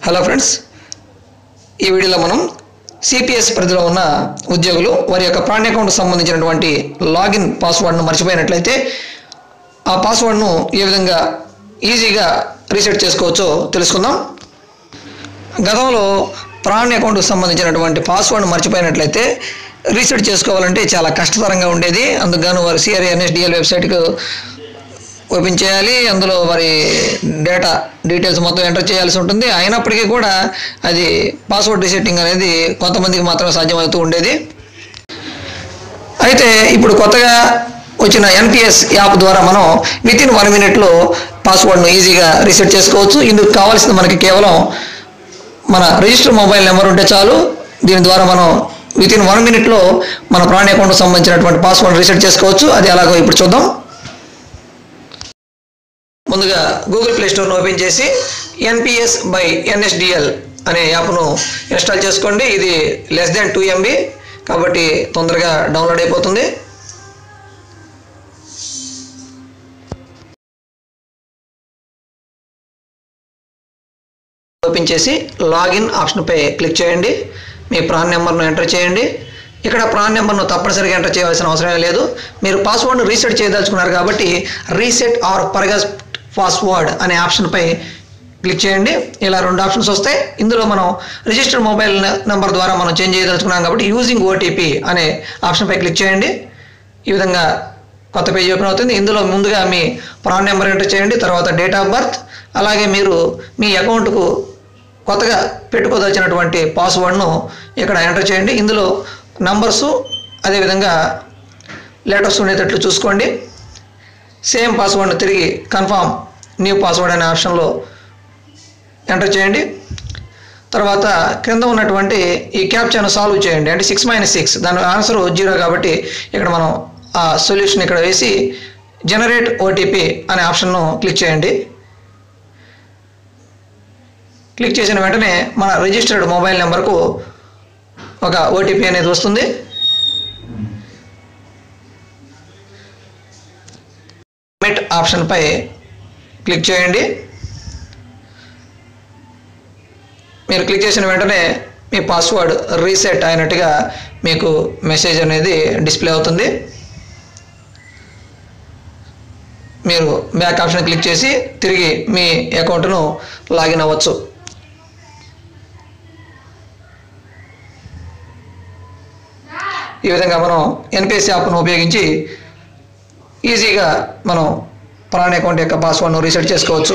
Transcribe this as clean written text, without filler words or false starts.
Hello friends, ఈ వీడియోలో మనం సిపిఎస్ పరిధిలో ఉన్న ఉద్యోగులు వారి యొక్క ప్రాన్ అకౌంట్కి సంబంధించినటువంటి లాగిన్ పాస్వర్డ్ను మర్చిపోయినట్లయితే ఆ పాస్వర్డ్ను ఏ విధంగా ఈజీగా రీసెట్ చేసుకోవచ్చో తెలుసుకుందాం. గతంలో ప్రాన్ అకౌంట్కి సంబంధించినటువంటి పాస్వర్డ్ను మర్చిపోయినట్లయితే రీసెట్ చేసుకోవాలంటే చాలా కష్టతరంగా ఉండేది. అందుకు వారు సిఆర్ఏ ఎన్ఎస్డిఎల్ వెబ్సైట్కు ఓపెన్ చేయాలి, అందులో వారి డీటెయిల్స్ మొత్తం ఎంటర్ చేయాల్సి ఉంటుంది. అయినప్పటికీ కూడా అది పాస్వర్డ్ రీసెట్టింగ్ అనేది కొంతమందికి మాత్రమే సాధ్యమవుతూ ఉండేది. అయితే ఇప్పుడు కొత్తగా వచ్చిన ఎన్పిఎస్ యాప్ ద్వారా మనం వితిన్ 1 minute పాస్వర్డ్ను ఈజీగా రీసెట్ చేసుకోవచ్చు. ఇందుకు కావాల్సింది మనకి కేవలం మన రిజిస్టర్ మొబైల్ నెంబర్ ఉంటే చాలు. దీని ద్వారా మనం వితిన్ 1 minute మన ప్రాన్ అకౌంట్కి సంబంధించినటువంటి పాస్వర్డ్ రీసెట్ చేసుకోవచ్చు. అది ఎలాగో ఇప్పుడు చూద్దాం. ముందుగా గూగుల్ ప్లే స్టోర్ను ఓపెన్ చేసి ఎన్పిఎస్ బై ఎన్ఎస్డిఎల్ అనే యాప్ను ఇన్స్టాల్ చేసుకోండి. ఇది <2 MB కాబట్టి తొందరగా డౌన్లోడ్ అయిపోతుంది. ఓపెన్ చేసి లాగిన్ ఆప్షన్పై క్లిక్ చేయండి. మీ ప్రాన్ నెంబర్ను ఎంటర్ చేయండి. ఇక్కడ ప్రాన్ నెంబర్ను తప్పనిసరిగా ఎంటర్ చేయవలసిన అవసరం లేదు. మీరు పాస్వర్డ్ను రీసెట్ చేయదలుచుకున్నారు కాబట్టి రీసెట్ ఆర్ ఫర్గాట్ పాస్వర్డ్ అనే ఆప్షన్పై క్లిక్ చేయండి. ఇలా 2 ఆప్షన్స్ వస్తాయి. ఇందులో మనం రిజిస్టర్ మొబైల్ నెంబర్ ద్వారా మనం చేంజ్ చేయదలుచుకున్నాం కాబట్టి యూజింగ్ ఓటీపీ అనే ఆప్షన్పై క్లిక్ చేయండి. ఈ విధంగా కొత్త పేజీ ఓపెన్ అవుతుంది. ఇందులో ముందుగా మీ ప్రాన్ నెంబర్ ఎంటర్ చేయండి, తర్వాత డేట్ ఆఫ్ బర్త్, అలాగే మీరు మీ అకౌంట్కు కొత్తగా పెట్టుకోదలిచినటువంటి పాస్వర్డ్ను ఇక్కడ ఎంటర్ చేయండి. ఇందులో నంబర్సు అదేవిధంగా లెటర్స్ ఉండేటట్లు చూసుకోండి. సేమ్ పాస్వర్డ్ను తిరిగి కన్ఫర్మ్ న్యూ పాస్వర్డ్ అనే ఆప్షన్లో ఎంటర్ చేయండి. తర్వాత క్రింద ఉన్నటువంటి ఈ క్యాప్చాను సాల్వ్ చేయండి. అంటే 6 - 6 దాని ఆన్సర్ 0 కాబట్టి ఇక్కడ మనం ఆ సొల్యూషన్ ఇక్కడ వేసి జనరేట్ ఓటీపీ అనే ఆప్షన్ను క్లిక్ చేయండి. క్లిక్ చేసిన వెంటనే మన రిజిస్టర్డ్ మొబైల్ నెంబర్కు ఒక ఓటీపీ అనేది వస్తుంది. సబ్మిట్ ఆప్షన్పై క్లిక్ చేయండి. మీరు క్లిక్ చేసిన వెంటనే మీ పాస్వర్డ్ రీసెట్ అయినట్టుగా మీకు మెసేజ్ అనేది డిస్ప్లే అవుతుంది. మీరు బ్యాక్ ఆప్షన్ క్లిక్ చేసి తిరిగి మీ అకౌంట్ను లాగిన్ అవ్వచ్చు. ఈ విధంగా మనం ఎన్పిఎస్ యాప్ను ఉపయోగించి ఈజీగా మనం ప్రాన్ అకౌంట్ యొక్క పాస్వర్డ్ను రీసెట్ చేసుకోవచ్చు.